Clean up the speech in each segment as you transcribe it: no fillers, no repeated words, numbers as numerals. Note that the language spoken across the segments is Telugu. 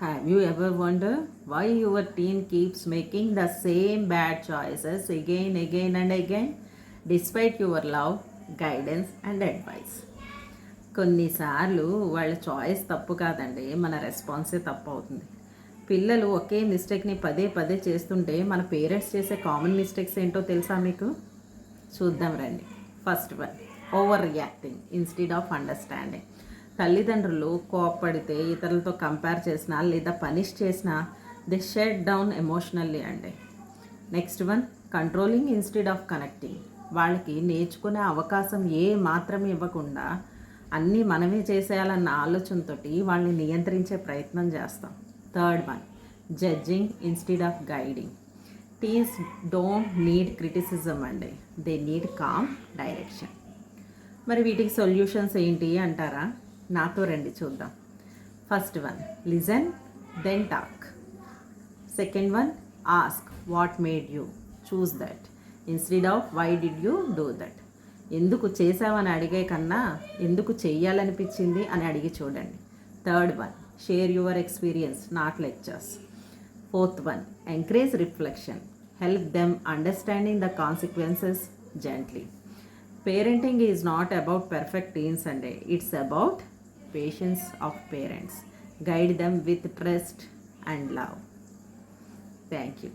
Have you ever wondered why your teen keeps making the same bad choices again and again, despite your love, guidance, and advice? కొన్నిసార్లు వాళ్ళ చాయిస్ తప్పు కాదండి, మన రెస్పాన్సే తప్పు అవుతుంది. పిల్లలు ఒకే మిస్టేక్ని పదే పదే చేస్తుంటే మన పేరెంట్స్ చేసే కామన్ మిస్టేక్స్ ఏంటో తెలుసా మీకు? చూద్దాం రండి. First one, over reacting instead of understanding. తల్లిదండ్రులు కోప్పడితే, ఇతరులతో కంపేర్ చేసినా లేదా పనిష్ చేసినా దే షట్ డౌన్ ఎమోషనల్లీ అండి. Next one, controlling instead of connecting. వాళ్ళకి నేర్చుకునే అవకాశం మాత్రం ఇవ్వకుండా అన్నీ మనమే చేసేయాలన్న ఆలోచనతో వాళ్ళని నియంత్రించే ప్రయత్నం చేస్తాం. Third one, judging instead of guiding. Teens don't need criticism అండి, దే నీడ్ కామ్ డైరెక్షన్. మరి వీటికి సొల్యూషన్స్ ఏంటి అంటారా? నాతో రండి చూద్దాం. First one, listen then talk. Second one, ask what made you choose that instead of why did you do that. ఎందుకు చేసావని అడిగే కన్నా ఎందుకు చెయ్యాలనిపించింది అని అడిగి చూడండి. Third one, share your experience not lectures. Fourth one, encourage reflection, help them understanding the consequences gently. Parenting is not about perfect teens అండి, it's about patience of parents. Guide them with trust and love. Thank you.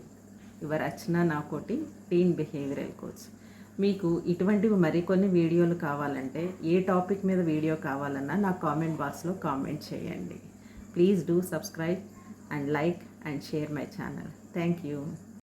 Your Archana Nakoti, teen behavioural coach. మీకు ఇటువంటివి మరికొన్ని వీడియోలు కావాలంటే, ఏ టాపిక్ మీద వీడియో కావాలన్నా నా కామెంట్ బాక్స్లో కామెంట్ చేయండి. Please do subscribe and like and share my channel. Thank you.